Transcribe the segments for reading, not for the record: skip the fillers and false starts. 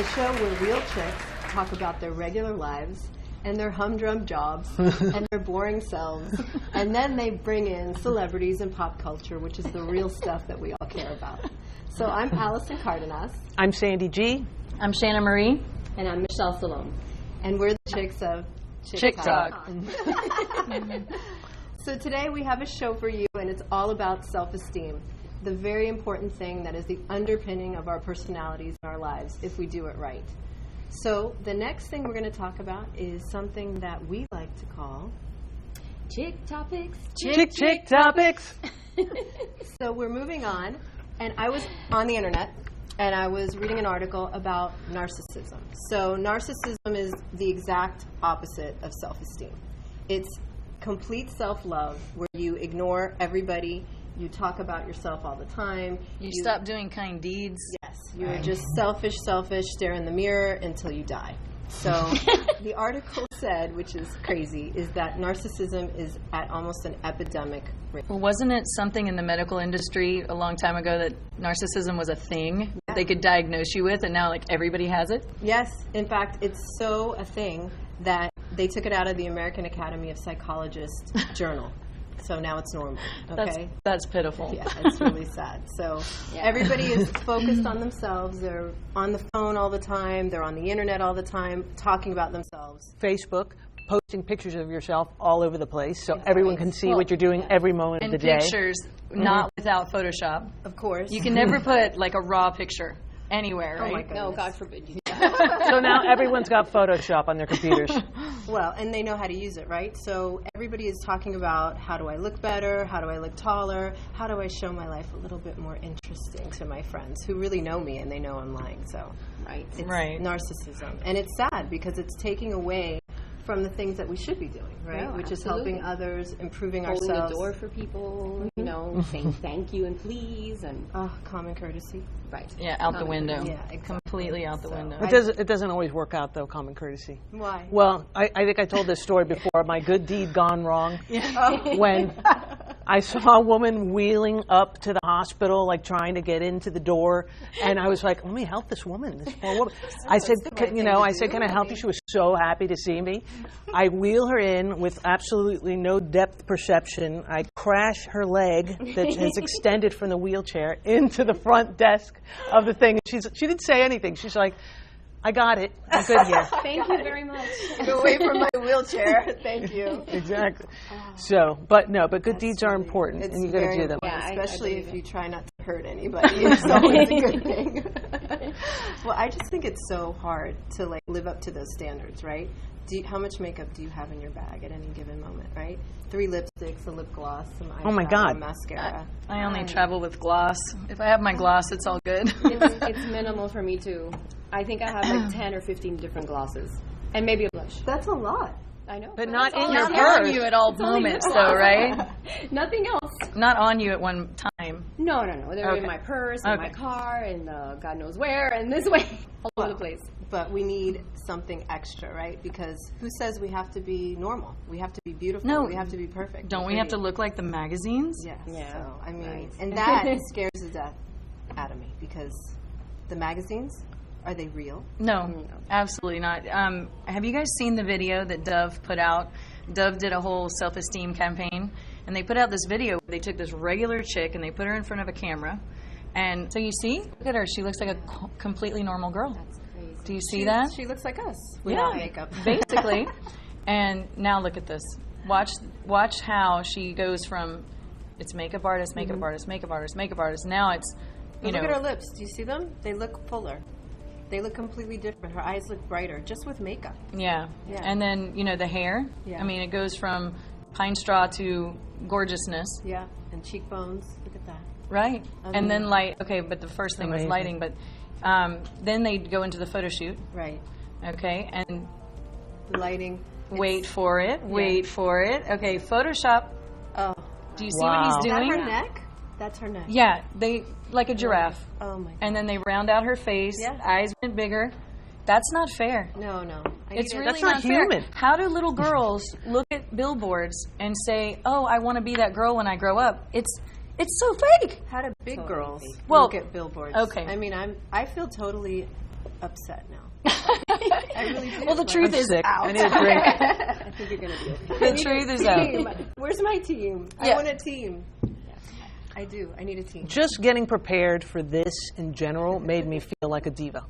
the show where real chicks talk about their regular lives and their humdrum jobs and their boring selves, and then they bring in celebrities and pop culture, which is the real stuff that we all care about. So I'm Allison Cardenas. I'm Sandy G. I'm Shanna Marie. And I'm Michelle Salome. And we're the chicks of Chick Talk. So today we have a show for you, and it's all about self-esteem, the very important thing that is the underpinning of our personalities in our lives if we do it right. So the next thing we're going to talk about is something that we like to call Chick Topics. Chick Topics. So we're moving on, and I was on the internet and I was reading an article about narcissism. So narcissism is the exact opposite of self-esteem. It's complete self-love where you ignore everybody, you talk about yourself all the time. You stop doing kind deeds. Yes, you're just selfish, stare in the mirror until you die. So the article said, which is crazy, is that narcissism is at almost an epidemic rate. Well, wasn't it something in the medical industry a long time ago that narcissism was a thing that they could diagnose you with, and now like everybody has it? Yes, in fact, it's so a thing that they took it out of the American Academy of Psychologists journal. So now it's normal, okay? That's pitiful. Yeah, it's really sad. So everybody is focused on themselves. They're on the phone all the time. They're on the internet all the time, talking about themselves. Facebook, posting pictures of yourself all over the place so everyone can see what you're doing every moment of the day. And pictures, not without Photoshop. Of course. You can never put like a raw picture anywhere, right? Oh my goodness. No, God forbid you. So now everyone's got Photoshop on their computers. Well, and they know how to use it, right? So everybody is talking about how do I look better, how do I look taller, how do I show my life a little bit more interesting to my friends who really know me and they know I'm lying. So it's narcissism. And it's sad because it's taking away from the things that we should be doing, right? Yeah, which is helping others, improving Holding ourselves. the door for people, you know, saying thank you and please and common courtesy. right. Yeah, out the window. Yeah, exactly. Completely out the window. It doesn't always work out, though, common courtesy. Why? Well, I think I told this story before, my good deed gone wrong. When I saw a woman wheeling up to the hospital, like trying to get into the door, and I was like, let me help this woman, this poor woman. I said, can I help you? She was so happy to see me. I wheel her in with absolutely no depth perception. I crash her leg that has extended from the wheelchair into the front desk of the thing. She didn't say anything. She's like, I got it. I'm good here. Thank you very much. Get away from my wheelchair. Thank you. Exactly. So, but good deeds are important, and you got to do them. Yeah, especially if you try not to hurt anybody. It's always a good thing. Well, I just think it's so hard to like live up to those standards, right? How much makeup do you have in your bag at any given moment, right? 3 lipsticks, a lip gloss, some eyeshadow, Oh my God. mascara. I only travel with gloss. If I have my gloss, it's all good. It's minimal for me too. I think I have like 10 or 15 different glosses and maybe a blush. That's a lot. I know. But not in Not your on purse. you at all moments, though, right? Nothing else. Not on you at one time. No. They're in my purse, in my car, and God knows where, and this way, all over the place. But we need something extra, right? Because who says we have to be normal? We have to be beautiful. No. We have to be perfect. Don't we have to look like the magazines? Yes. Yeah. So, I mean, Right. and that scares the death out of me because the magazines, are they real? No, absolutely not. Have you guys seen the video that Dove put out? Dove did a whole self-esteem campaign, and they put out this video. They took this regular chick, and they put her in front of a camera. And so you see, look at her. She looks like a completely normal girl. That's crazy. Do you see that? She looks like us without makeup. Basically. And now look at this. Watch how she goes from it's makeup artist, makeup artist, makeup artist, makeup artist. Now it's, Look at her lips. Do you see them? They look fuller. They look completely different. Her eyes look brighter just with makeup. Yeah. And then, the hair. Yeah. I mean, it goes from pine straw to gorgeousness. Yeah. And cheekbones. Look at that. Right. And then light. Okay, but the first thing was lighting. But then they go into the photo shoot. Right. Okay. And The lighting. wait for it. Wait for it. Okay, Photoshop. Oh. Do you see what he's Is that doing? her neck? That's her neck. Yeah, they like a giraffe. Oh my God. And then they round out her face. Yeah. Eyes went bigger. That's not fair. No. It's really That's not fair. human. How do little girls look at billboards and say, "Oh, I want to be that girl when I grow up"? It's so fake. How do big girls Well, look at billboards? okay. I mean, I feel totally upset now. I really do. Well, the truth is sick. out. I need a drink. I think you're going to be okay. The truth is out. Where's my team? I Yeah. want a team. I do. I need a team. Just getting prepared for this in general made me feel like a diva.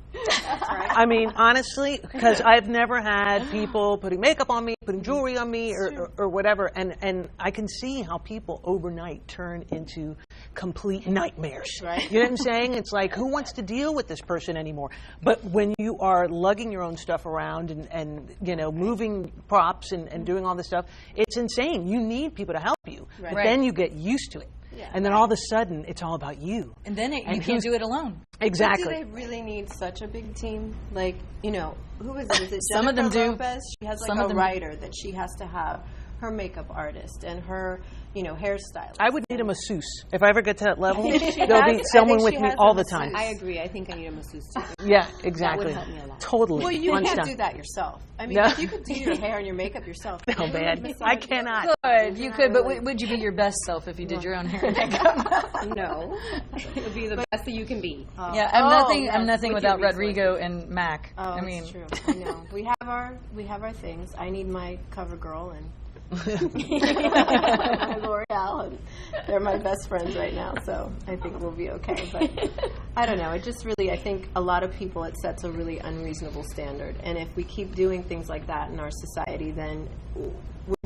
I mean, honestly, because I've never had people putting makeup on me, putting jewelry on me, or whatever, and I can see how people overnight turn into complete nightmares. Right. You know what I'm saying? It's like, who wants to deal with this person anymore? But when you are lugging your own stuff around and you know, moving props and doing all this stuff, it's insane. You need people to help you. Right. But then you get used to it. Yeah. And then all of a sudden, it's all about you. And then you And can't do it alone. Exactly. Do they really need such a big team? Like, you know, who is it? Is it Some of them Jennifer do. Lopez? She has Some like of a them- writer that she has to have, her makeup artist and her, you know, hairstylist. I would need a masseuse. If I ever get to that level, She there'll has- be I someone think with she me has all a the time. I agree. I think I need a masseuse too. Yeah, exactly. help me a lot. Totally. Well, you Lunch can't time. do that yourself. I mean, No. if you could do your hair and your makeup yourself. No, man. I cannot. Good, you could, but would you be your best self if you did your own hair and makeup? No, it would be the best that you can be. Yeah, I'm nothing. I'm yes, nothing with your without resources. Rodrigo and Mac. Oh, I mean, it's true. I know. We have our things. I need my cover girl and L'Oreal, and they're my best friends right now, so I think we'll be okay. But I don't know. It just really, I think a lot of people, it sets a really unreasonable standard. And if we keep doing things like that in our society, then we're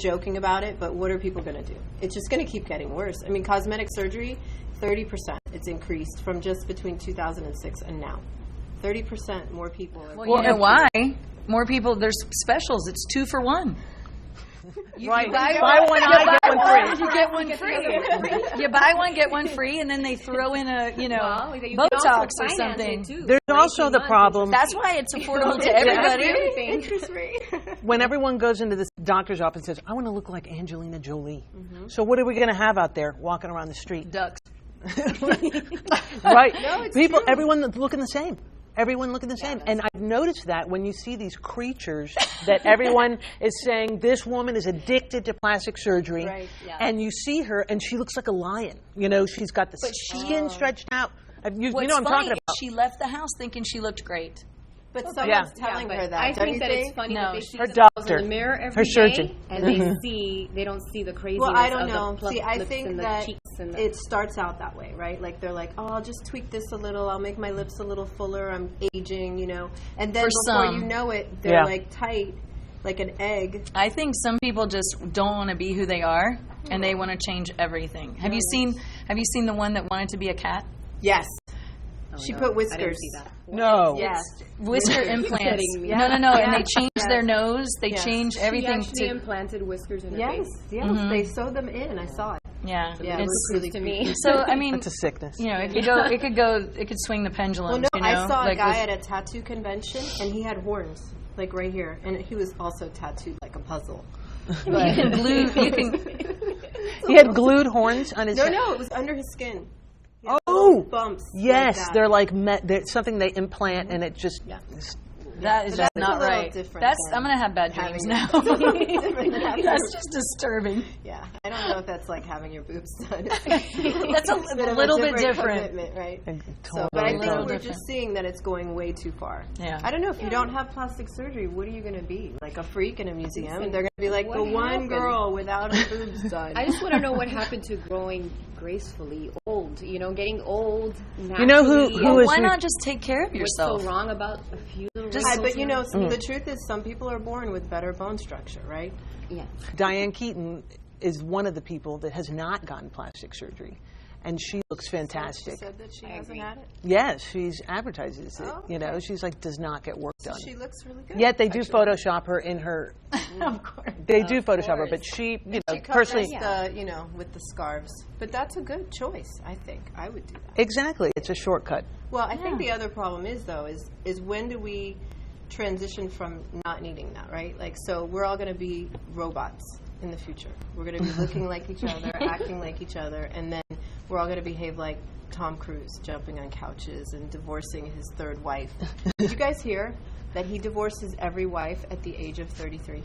joking about it, but what are people going to do? It's just going to keep getting worse. I mean, cosmetic surgery, 30%. It's increased from just between 2006 and now. 30% more people. Are well, you know why? More people. There's specials. It's 2 for 1. Right. buy Buy one, I get one free. You get one free. You buy one, get one free, and then they throw in a you know you can also Botox or finance something. it too. There's For also 18 the months, problem That's why it's affordable to everybody. Interest free. when everyone goes into the doctor's office and says, I want to look like Angelina Jolie. So what are we going to have out there walking around the street? Ducks. Right. it's People, true. everyone looking the same. Everyone looking the same. And I've noticed that when you see these creatures that everyone is saying, this woman is addicted to plastic surgery. Right, yeah. And you see her and she looks like a lion. You know, she's got the skin stretched out. You know What's what I'm funny talking is about. she left the house thinking she looked great. But someone's Yeah. telling but her that. I don't think you that it's funny No, that they see her themselves doctor, in the mirror every her day, surgeon. and they don't see the craziness Well, I don't of know. the plump See, I lips think and the that cheeks and the it starts out that way, right? Like they're like, oh, I'll just tweak this a little. I'll make my lips a little fuller. I'm aging, you know. And then For before some. you know it, they're Yeah. like tight, like an egg. I think some people just don't want to be who they are, and they want to change everything. Have you seen the one that wanted to be a cat? Yes. She no, put I didn't whiskers. see that. No. Yes. Whisker implants. kidding me. No, and they Yeah. change their nose. They Yes. change She everything actually to implanted whiskers in her Yes, face. yes. They sewed them in. I saw it. yeah. Yeah, it It's, was really To me, so I mean, That's a sickness. you know, it could swing the pendulum. Well, no, you know, I saw a like guy with- at a tattoo convention, and he had horns, like right here, and he was also tattooed like a puzzle. you can glue. You can. He had glued horns on his No, head. no, it was under his skin. He had Oh, little bumps. yes, like that. they're like they're something they implant, and it just Yeah. That is But just that's a not little right. different That's than I'm gonna have bad having dreams your- now. Different than having That's your- just disturbing. Yeah, I don't know if that's like having your boobs done. That's a bit of little bit different. commitment, right? And So, but I think Totally we're different. just seeing that it's going way too far. Yeah. I don't know if you don't have plastic surgery, what are you going to be? Like a freak in a museum? They're going to be like What the one happened? girl without her boobs done. I just want to know what happened to growing gracefully old. You know, getting old. You know who naturally. who Well, is why re- not just take care of What's yourself? so wrong about a few little Just- wrinkles But you know, here? the truth is some people are born with better bone structure, right? Yeah. Diane Keaton is one of the people that has not gotten plastic surgery, and she looks fantastic. She said that she hasn't had it. Yes, she's advertises it. Oh, You know, she's like does not get work done. She looks really good. Yet they do Photoshop her in her. Of course. They do Photoshop her, but she, you know, She covers personally, the, you know, with the scarves. But that's a good choice, I think. I would do that. exactly, it's a shortcut. Well, I think the other problem is, though, is when do we transition from not needing that, right? Like, so we're all going to be robots in the future. We're going to be looking like each other, acting like each other, and then we're all going to behave like Tom Cruise, jumping on couches and divorcing his third wife. Did you guys hear that he divorces every wife at the age of 33?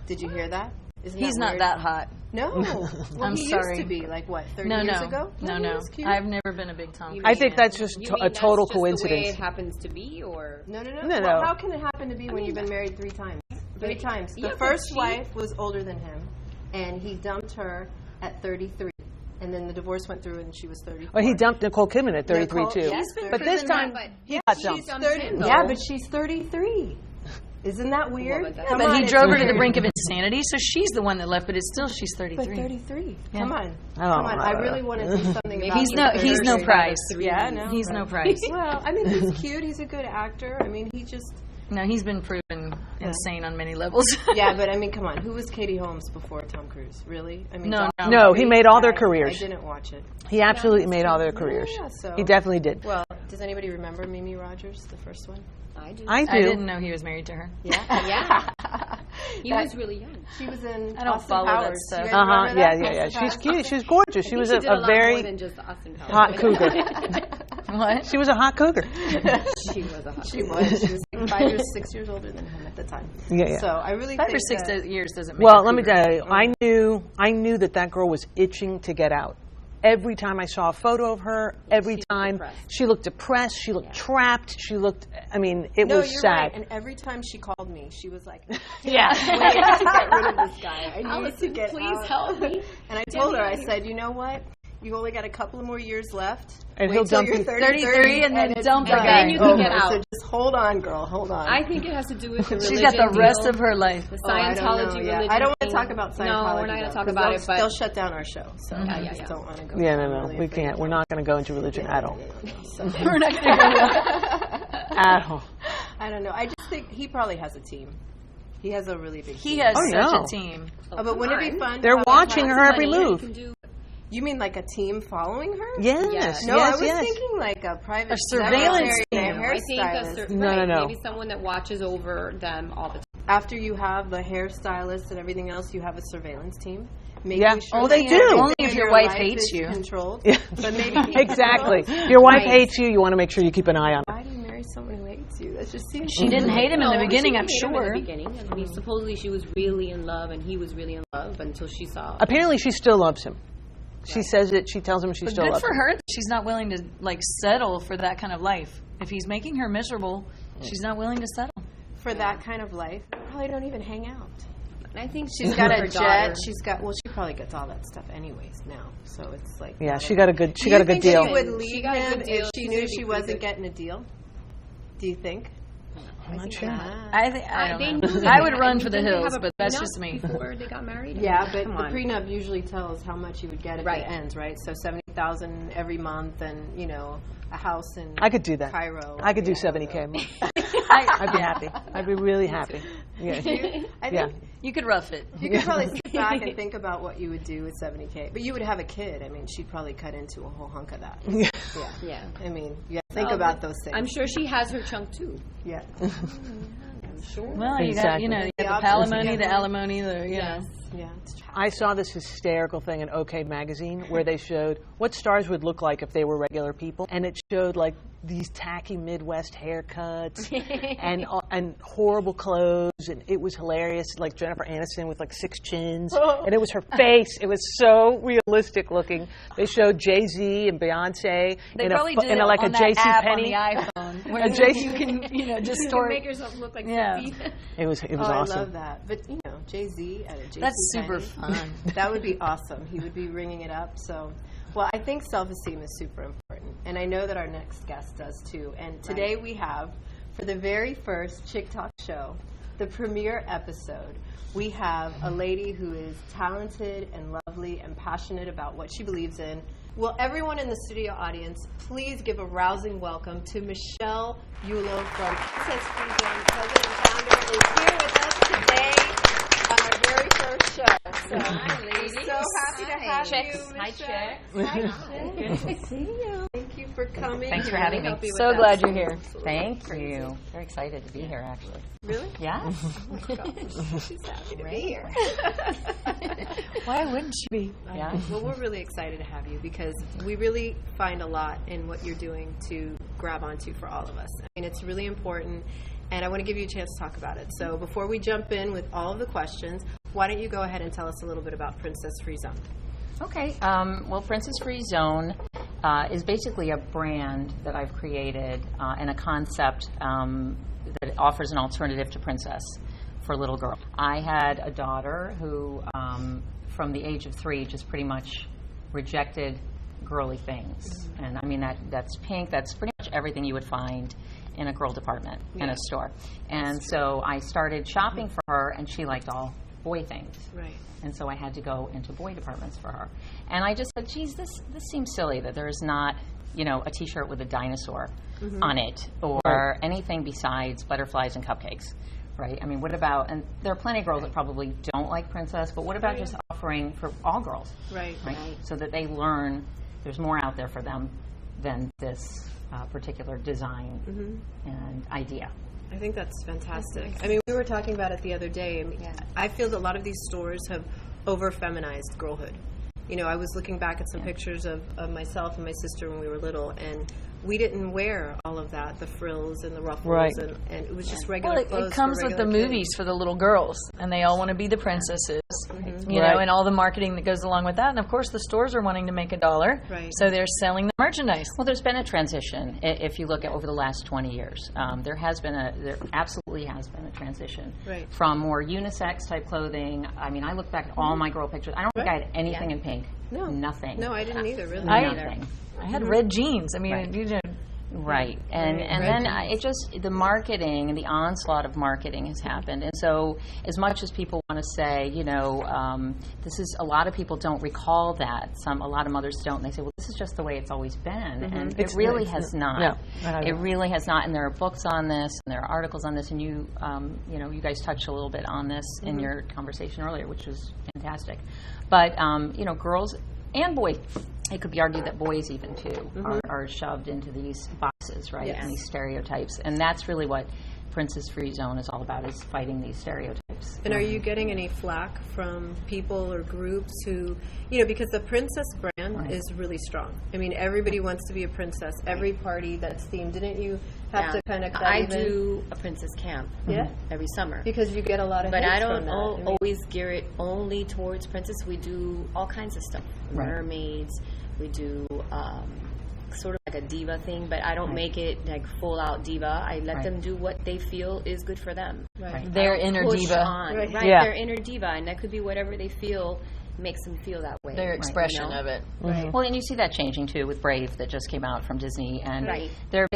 Did you hear that? Isn't He's that not weird? that hot. No. Well, I'm he sorry. used to be, like, what, 30 No, years no, ago? no, He no. was cute. I've never been a big Tom. I think that's just You mean a total that's just coincidence. the way it happens to be, or No. No. Well, how can it happen to be when you've been married 3 times? 3 times. Yeah, The but first she- wife was older than him, and he dumped her at 33. And then the divorce went through, and she was 34. Well, he dumped Nicole Kidman at 33 Nicole- too. yes, But this time, he got dumped. 30. though. Yeah, but she's 33. Isn't that weird? but that's- Come But on, he it's drove her to the weird. brink of insanity, so she's the one that left. But it's still she's But 33. 33. Yeah. Come on. Oh, Come on. I really want to do something about He's this no he's no 33. prize. Yeah, no. He's no prize. Well, I mean, he's cute. He's a good actor. I mean, he just... No, he's been proven insane on many levels. Yeah, but I mean, come on. Who was Katie Holmes before Tom Cruise? Really? I mean, No, Dawson's No, he Creek, made all their I careers. didn't watch it. He absolutely made all their careers. Yeah, so- He definitely did. Well, does anybody remember Mimi Rogers, the first one? I do. I do. I didn't know he was married to her. Yeah. Yeah. He was really young. She was in I don't Austin follow that Powers. stuff. You guys remember Yeah. that? She's Austin cute. Powers? She's gorgeous. She was She a did a lot more very than just the Austin Powers. hot cougar. What? She was a hot cougar. She was a hot. She was. She was like 5 years, 6 years older than him at the time. Yeah. So I really 5 think or 6 that, years doesn't make Well, a let me cougar. tell you, I knew that girl was itching to get out. Every time I saw a photo of her, every time depressed. she looked depressed, she looked trapped, she looked, I mean, it no, was you're sad. right. And every time she called me, she was like, Yeah. I need to get rid of this guy. I need to get please out. help me. And I told her, I said, you know what? You only got a couple of more years left. And Wait he'll till dump you're you. 33 and then it's dump the done. guy. And you can get Over. out. So just hold on, girl. Hold on. I think it has to do with the religion. She's got the rest deal. of her life. The Oh, I don't Scientology know, yeah. religion. I don't want to thing. talk about Scientology. No, we're not going though, to talk 'cause about they'll- it, but they'll shut down our show. So I yeah, just yeah. don't want to go. Yeah, I'm no, really we afraid can't. of We're it. not going to go into religion at all. So, We're not going to go. At all. I don't know. I just think he probably has a team. He has a really big He team. has Oh, such no. a team. Oh, but wouldn't it be fun? They're to have watching lots her of every money? move. You can do You mean like a team following her? Yes, No, yes, I was yes. thinking like a private A surveillance secretary and a team. I think hairstylist. No. maybe someone that watches over them all the time. After you have the hairstylist and everything else, you have a surveillance team. Making Yeah. sure Oh, that they do. everything Only if in your wife life hates is you. Controlled. Yeah. But maybe Exactly. Your wife Right. hates you. You want to make sure you keep an eye on her. Why do you marry someone who hates you? That just seems. She didn't hate him in the No, beginning, she I'm didn't hate him in sure. the beginning. I mean, supposedly she was really in love, and he was really in love until she saw. Apparently, she still loves him. She says it. She tells him she But still good loves for him. her that she's not willing to like settle for that kind of life. If he's making her miserable, she's not willing to settle. For that kind of life, they probably don't even hang out. And I think She's got a her jet. daughter. She's got. Well, she probably gets all that stuff anyways now. So it's like. Yeah, not she a- got a good. Do She you got a good think deal. She would She leave got a him good deal. if she She's knew gonna be she pretty wasn't good. getting a deal. Do you think? I'm not sure. I don't know. I would run for the hills, but that's just me. Before they got married. Yeah, but Come the on. prenup usually tells how much you would get at Right. the end, right? So 70,000 every month, and a house in I could do that. Cairo. I could do Yeah, 70K a month. I, I'd be happy. I'd be really happy. Yeah. I Yeah. think you could rough it. you could probably sit back and think about what you would do with 70K, but you would have a kid. I mean, she'd probably cut into a whole hunk of that. Yeah. Yeah. I mean, you got to think Oh, about but those things. I'm sure she has her chunk too. Yeah. I'm sure. Well, you got Exactly. you got The the options, palimony, yeah. the alimony, the Yes. Yeah. It's true. I saw this hysterical thing in OK Magazine where they showed what stars would look like if they were regular people, and it showed like these tacky Midwest haircuts and horrible clothes, and it was hilarious. Like Jennifer Aniston with like 6 chins, and it was her face. It was so realistic looking. They showed Jay-Z and Beyonce They in probably a did it like on a that JC app Penney. on the iPhone, where A JC you can just You store. make yourself look like Yeah. sexy. It was Oh, awesome. I love that. But Jay-Z at a JC That's super Penney, fun. That would be awesome. He would be ringing it up. So, well, I think self-esteem is super important, and I know that our next guest does too. And today we have, for the very first Chick Talk show, the premiere episode, we have a lady who is talented and lovely and passionate about what she believes in. Will everyone in the studio audience please give a rousing welcome to Michelle Yulo from Princess Free Zone, president and founder, is here with us today on our very first show. So, Hi, ladies. we're so happy to have you, Michelle. Hi, Chick. Good to see you. Thank you for coming. Thanks for We're having really me. happy with So that. glad you're here. Thank you. Very excited to be here, actually. Really? Yeah. She's happy to be here. Why wouldn't she be? Yeah. Well, we're really excited to have you because we really find a lot in what you're doing to grab onto for all of us. I mean, it's really important, and I want to give you a chance to talk about it. So before we jump in with all of the questions, why don't you go ahead and tell us a little bit about Princess Free Zone? Okay. Well, Princess Free Zone is basically a brand that I've created and a concept that offers an alternative to Princess for little girls. I had a daughter who, from the age of 3, just pretty much rejected girly things. And I mean, that's pink, that's pretty much everything you would find in a girl department in a store. And so I started shopping for her, and she liked all boy things. Right. And so I had to go into boy departments for her. And I just said, geez, this seems silly that there is not, a T-shirt with a dinosaur on it or anything besides butterflies and cupcakes, right? I mean, what about, and there are plenty of girls that probably don't like Princess, but what about just offering for all girls? Right. So that they learn there's more out there for them than this particular design and idea. I think that's fantastic. I mean, we were talking about it the other day. I mean, I feel that a lot of these stores have over-feminized girlhood. I was looking back at some pictures of myself and my sister when we were little, and we didn't wear all of that, the frills and the ruffles, and it was just regular clothes. It comes for with the regular movies kids. for the little girls, and they all want to be the princesses, and all the marketing that goes along with that. And of course, the stores are wanting to make $1, so they're selling the merchandise. Well, there's been a transition. If you look at over the last 20 years, there absolutely has been a transition from more unisex type clothing. I mean, I look back at all my girl pictures. I don't think I had anything in pink. No. Nothing. No, I didn't either, really. Nothing. I had red jeans. I mean, Right. And then the marketing and the onslaught of marketing has happened. And so as much as people want to say, this is, a lot of people don't recall that. A lot of mothers don't. And they say, well, this is just the way it's always been. And it really has not. No. It really has not. And there are books on this, and there are articles on this. And you guys touched a little bit on this in your conversation earlier, which was fantastic. But, girls and boys, it could be argued that boys even too are shoved into these boxes, right? And these stereotypes. And that's really what Princess Free Zone is all about, is fighting these stereotypes. And are you getting any flack from people or groups who, because the princess brand is really strong. I mean, everybody wants to be a princess. Every party that's themed. Didn't you have to kind of I do a princess camp every summer. Because you get a lot of But hits I don't from that. always gear it only towards princess. We do all kinds of stuff. Mermaids. We do sort of like a diva thing, but I don't make it like full out diva. I let them do what they feel is good for them. Their inner diva. Their inner diva, and that could be whatever they feel makes them feel that way. Their expression of it. Well, and you see that changing too with Brave that just came out from Disney, and there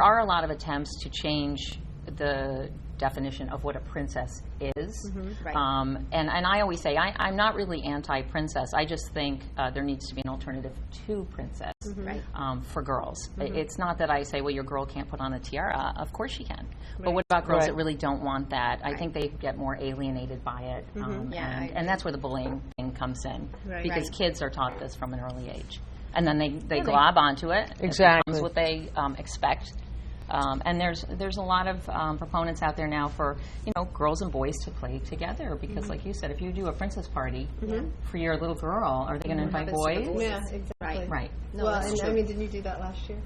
are a lot of attempts to change the definition of what a princess is. And I always say I'm not really anti-princess. I just think there needs to be an alternative to princess for girls. It's not that I say, well, your girl can't put on a tiara. Of course she can. But what about girls that really don't want that? I think they get more alienated by it. And that's where the bullying thing comes in. Because kids are taught this from an early age. And then they glob onto it. Exactly. It becomes what they expect. And there's a lot of proponents out there now for girls and boys to play together, because like you said, if you do a princess party for your little girl, are they going to invite boys? Yeah, exactly. Right. No, Well, that's and true. I mean, didn't you do that last year?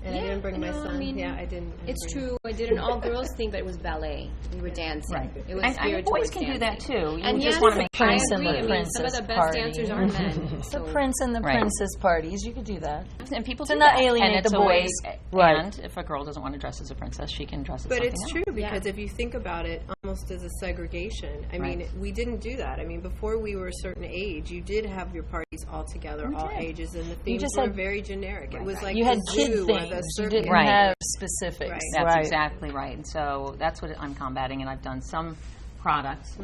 And I didn't bring my son. I mean, I didn't. It's true. I did an all-girls thing, but it was ballet. We were dancing. It was And geared boys towards can do that dancing. too. You And just yes, want to make I Prince and agree. the I mean, some of princess the best party. dancers are men. The prince and the princess parties. You could do that. And people To do not that. alienate and it's the a way, boys. And if a girl doesn't want to dress as a princess, she can dress as But something it's else. true, because if you think about it almost as a segregation, I mean, we didn't do that. I mean, before we were a certain age, you did have your parties all together, all ages, and the themes just were had- very generic. It was like You the had kid zoo or things. the You circus. didn't Right. have specifics. That's Right. exactly right. And so that's what I'm combating, and I've done some products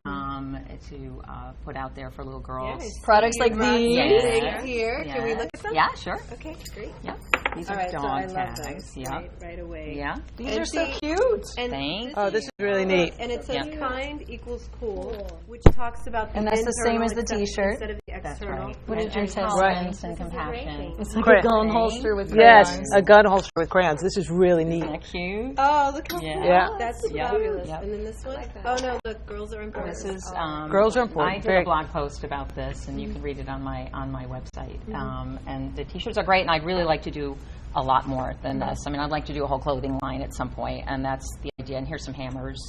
to put out there for little girls. Products like these. Right here. Can we Yes. look at them? Yeah, sure. Okay, great. Yeah. These All are right, so dog I love tags. those Yeah. right away. Yeah. These And are so see- cute. And Thanks. Oh, this is really neat. And it says Yeah. kind equals cool, which talks about the And that's the same internal as the acceptance T-shirt. instead of the That's external. right. What did you tell Tolerance and compassion. It's like Great. a gun holster with Yes, crayons. a gun holster with crayons. This is really neat. Isn't that cute? Oh, look how Yeah. cool. Yeah. That's Yeah. fabulous. Yep. And then this one? Oh, no, look, girls are important. This is Girls are important. I did Very- a blog post about this, and you can read it on my website. And the T-shirts are great, and I'd really like to do a lot more than this. I mean, I'd like to do a whole clothing line at some point, and that's the idea. And here's some hammers.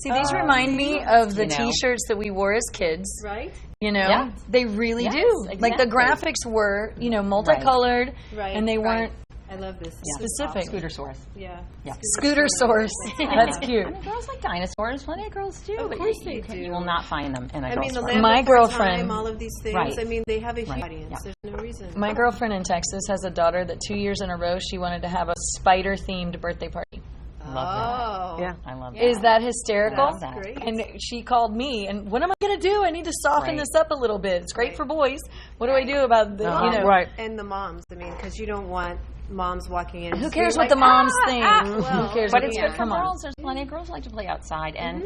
See, these remind me of the You know? T-shirts that we wore as kids. Right? You know, Yeah. they really Yes, do. Like the exactly. graphics were, multicolored, Right. and they right. weren't I love this. specific. Scooter source. Yeah. Yeah. Scooter source. That's cute. I mean, girls like dinosaurs. Plenty of girls do. Of but course you, they do. You will not find them in a I girl mean, the store. Land My Before girlfriend- Time, all of these things. Right. I mean, they have a huge Right. audience. Yeah. There's no reason. My girlfriend in Texas has a daughter that 2 years in a row she wanted to have a spider-themed birthday party. I love that. Yeah. I love that. Is that hysterical? I love that. Great. And she called me, and what am I going to do? I need to soften Right. this up a little bit. It's great for boys. What do I do about the, Right. And the moms, I mean, because you don't want moms walking in. Who just cares being what the like, moms think? well, Who cares? But what it's the- good for come on. girls. There's plenty of girls who like to play outside, and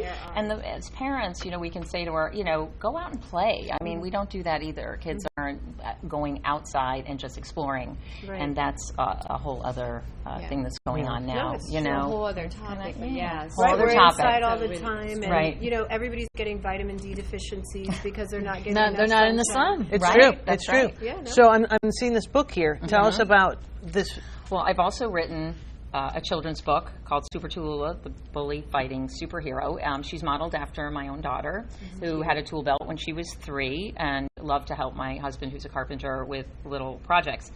as parents, we can say to her, go out and play. I mean, we don't do that either. Kids aren't going outside and just exploring, and that's a whole other thing that's going on now. it's a whole other topic. Yeah. Whole Right, other we're topic. inside all the time, and Right. everybody's getting vitamin D deficiencies because they're not getting. No, enough they're not in the sunshine. sun. It's Right. true. That's It's true. right. Yeah, no. So I'm seeing this book here. Tell us about this. Well, I've also written a children's book called Super Tallulah, the bully fighting superhero. She's modeled after my own daughter, who had a tool belt when she was 3 and loved to help my husband, who's a carpenter, with little projects.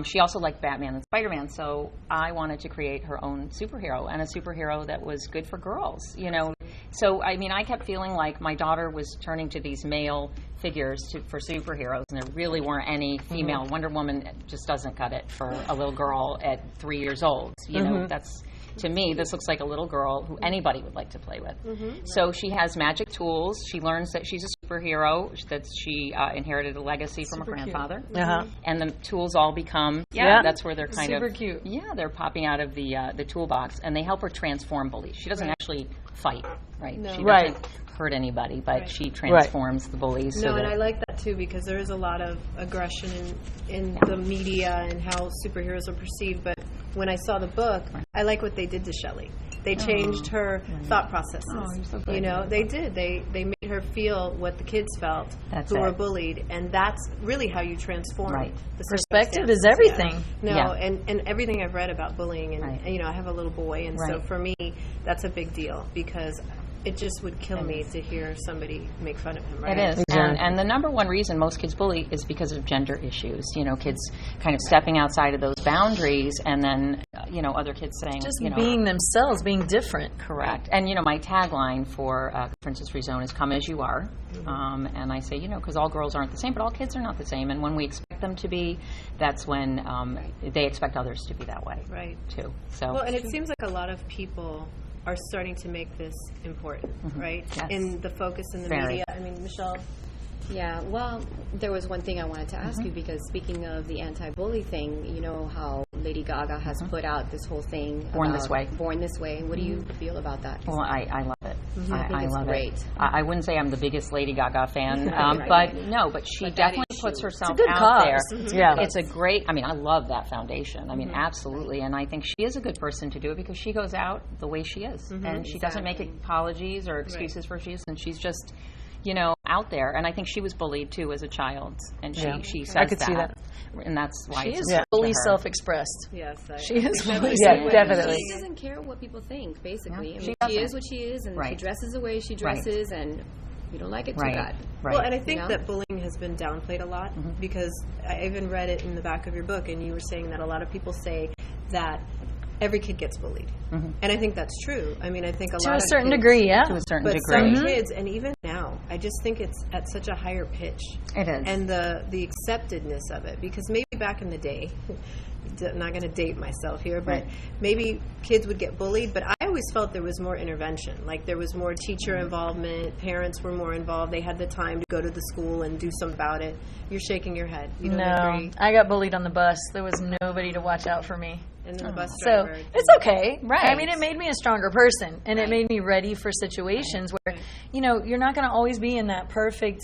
She also liked Batman and Spider-Man, so I wanted to create her own superhero, and a superhero that was good for girls, So, I mean, I kept feeling like my daughter was turning to these male figures for superheroes, and there really weren't any female. Wonder Woman just doesn't cut it for a little girl at 3 years old. That's, to me, this looks like a little girl who anybody would like to play with. So she has magic tools. She learns that she's a superhero, that she inherited a legacy from her grandfather. And the tools all become, that's where they're kind Super of, cute. they're popping out of the toolbox, and they help her transform bullies. She doesn't actually fight, right? No. She Right. doesn't hurt anybody, but she transforms the bullies. No, so and that, I like that too because there is a lot of aggression in the media and how superheroes are perceived. But when I saw the book, I like what they did to Shelley. They changed her thought processes. you're so good. They did. They made her feel what the kids felt That's who it. were bullied, and that's really how you transform. Right. The Perspective is circumstances. everything. No, Yeah. and everything I've read about bullying, and Right. I have a little boy, and so Right. for me, that's a big deal because it just would kill me to hear somebody make fun of him. Right? It is. And the number one reason most kids bully is because of gender issues. Kids kind of stepping outside of those boundaries, and then, other kids saying, Just being themselves, being different. Correct. And, my tagline for Princess Free Zone is come as you are. And I say, because all girls aren't the same, but all kids are not the same. And when we expect them to be, that's when they expect others to be that way, Right. too. So, Well, and it seems like a lot of people are starting to make this important, right? Yes. In the focus in the Very. media. I mean, Michelle. Yeah, well, there was one thing I wanted to ask you because speaking of the anti-bully thing, you know how Lady Gaga has put out this whole thing Born about This Way. Born This Way. What do you feel about that? well, I love it. I think it's love great. it. I wouldn't say I'm the biggest Lady Gaga fan, Right. but she But that definitely issue. puts herself It's a good out cause. there. Yeah. It's a great, I love that foundation. Absolutely. And I think she is a good person to do it because she goes out the way she is. And she doesn't make apologies or excuses for who she is. And she's just, out there. And I think she was bullied too as a child. And she says I could see that. And that's why She it's is important to fully her. self-expressed. Yes, She is fully Yeah, definitely. She doesn't care what people think, basically. Yeah, I she mean, she doesn't. is what she is, and she Right. dresses the way she dresses, and you don't like it, too Right. bad. Right. Well, and I think know? that bullying has been downplayed a lot because I even read it in the back of your book, and you were saying that a lot of people say that every kid gets bullied, and I think that's true. I mean, I think a To lot a of certain kids, degree, yeah. to a certain but degree. some kids, and even now, I just think it's at such a higher pitch. It is. And the acceptedness of it, because maybe back in the day, I'm not going to date myself here, but Right. maybe kids would get bullied, but I always felt there was more intervention. Like there was more teacher involvement, parents were more involved, they had the time to go to the school and do something about it. You're shaking your head. You don't No, agree? I got bullied on the bus. There was nobody to watch out for me. And then the bus So driver. it's okay. Right. I mean, it made me a stronger person, and it made me ready for situations where, you're not going to always be in that perfect,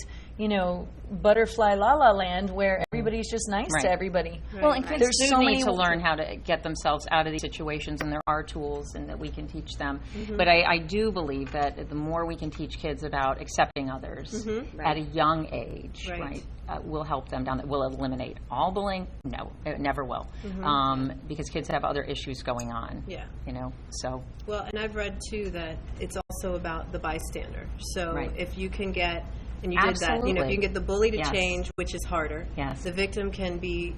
butterfly la la land where everybody's just nice Right. to everybody. Well, and kids There's do so need many to learn how to get themselves out of these situations, and there are tools and that we can teach them. But I do believe that the more we can teach kids about accepting others at a young age, right, will help them down. Will eliminate all bullying? No, it never will, because kids have other issues going on. Yeah. So. Well, and I've read too that it's also about the bystander. So Right. if you can get, and you did that, if you Absolutely. can get the bully to Yes. change, which is harder, Yes. the victim can be,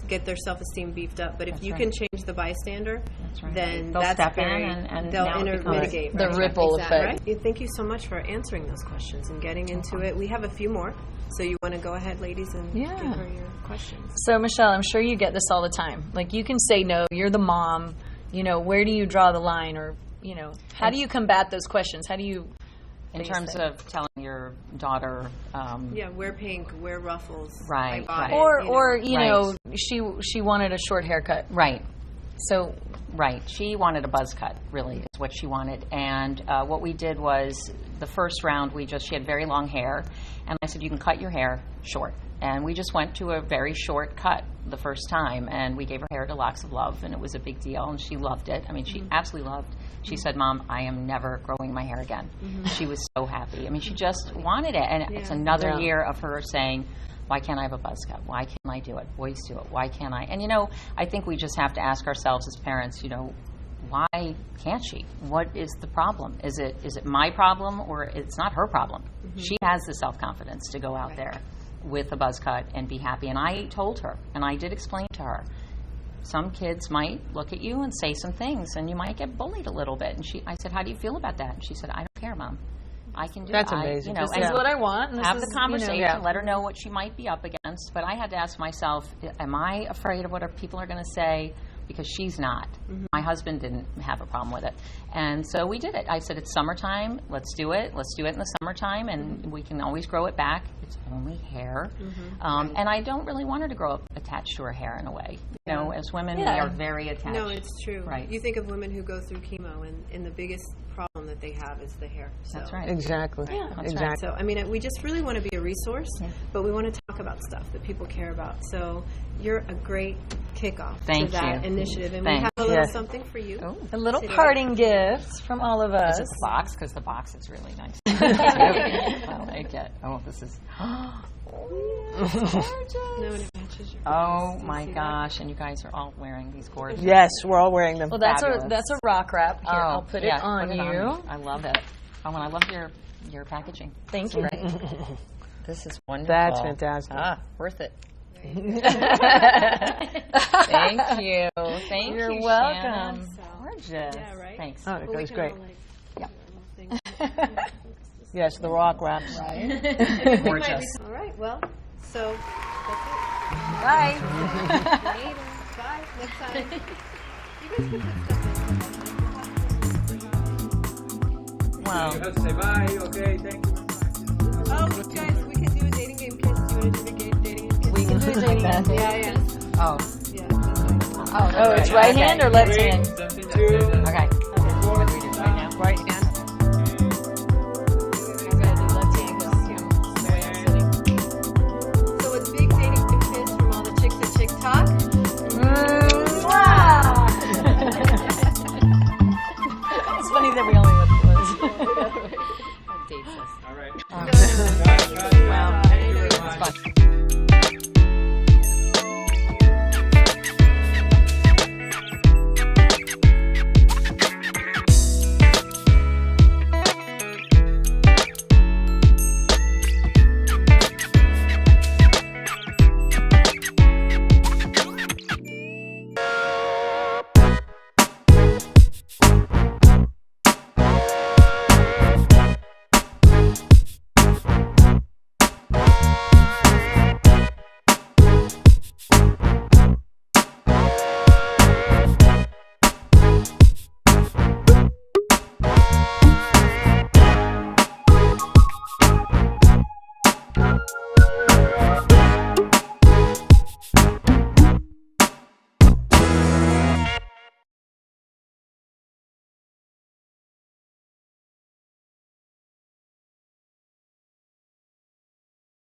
get their self-esteem beefed up. But if you can change the bystander, right. then They'll that's step in very, and they'll now it becomes mitigate. the right? ripple Exactly. effect. Right? Yeah, thank you so much for answering those questions and getting into it. We have a few more. So you want to go ahead, ladies, and give her your questions. So, Michelle, I'm sure you get this all the time. Like, you can say no, you're the mom, where do you draw the line? Or, how do you combat those questions? How do you... In terms of telling your daughter, Wear pink, wear ruffles. Right, I bought right. it, she wanted a short haircut. right. So, Right. She wanted a buzz cut, really, is what she wanted. And what we did was, the first round, she had very long hair. And I said, you can cut your hair short. And we just went to a very short cut the first time. And we gave her hair to Locks of Love. And it was a big deal. And she loved it. I mean, she absolutely loved it. She said, Mom, I am never growing my hair again. She was so happy. I mean, she just wanted it. And it's another year of her saying, why can't I have a buzz cut? Why can't I do it? Boys do it. Why can't I? And, I think we just have to ask ourselves as parents, why can't she? What is the problem? Is it my problem, or it's not her problem? She has the self-confidence to go out there with a buzz cut and be happy. And I told her, and I did explain to her, some kids might look at you and say some things, and you might get bullied a little bit. And I said, how do you feel about that? And she said, I don't care, Mom. I can do That's it. amazing. this is what I want. And Have this the is, conversation, let her know what she might be up against. But I had to ask myself, am I afraid of what people are going to say? Because she's not. My husband didn't have a problem with it. And so we did it. I said, it's summertime. Let's do it. Let's do it in the summertime, and we can always grow it back. It's only hair. And I don't really want her to grow up attached to her hair in a way. As women, we are very attached. No, it's true. Right. You think of women who go through chemo, and the biggest problem that they have is the hair. So. That's right. Exactly. That's exactly. right. So, I mean, we just really want to be a resource, but we want to talk about stuff that people care about. So you're a great kickoff Thank to that you. initiative. And Thanks. we have a little Yes. something for you. A little Today. parting gift from all of us. Is it the box? Because the box is really nice. I like it. Oh, this is... No, and it matches your Oh face. You my see that? gosh, and you guys are all wearing these gorgeous. Yes, we're all wearing them. Well, that's Fabulous. a rock wrap. Here, I'll put it yeah, on put it you. on. I love it. Oh, and I love your packaging. Thank you. This is wonderful. That's fantastic. Worth it. Thank you. Thank You're you, welcome. Shannon. Gorgeous. Yeah, right? Thanks. Oh, it Well, we goes can great. all, like, Yep. do our little thing. Yes, the rock wraps. Gorgeous. All right, well, so that's Bye. it. Later. Bye. Next time. You guys can put stuff Wow. You have to say bye. Okay, thank you. in. Oh, guys, we can do a dating game kiss. Do you want to do a dating game kiss? We can do a dating game. Yeah, yeah. Oh. Yeah. This way. Oh, it's right hand or left hand? 3, 2, Okay. What do we do? Right now? Right hand. I gotta do left hand 'cause, the way I'm sitting. So a big dating game kiss from all the chicks at TikTok. It's funny that we only went to those. all right. Wow. It's fun.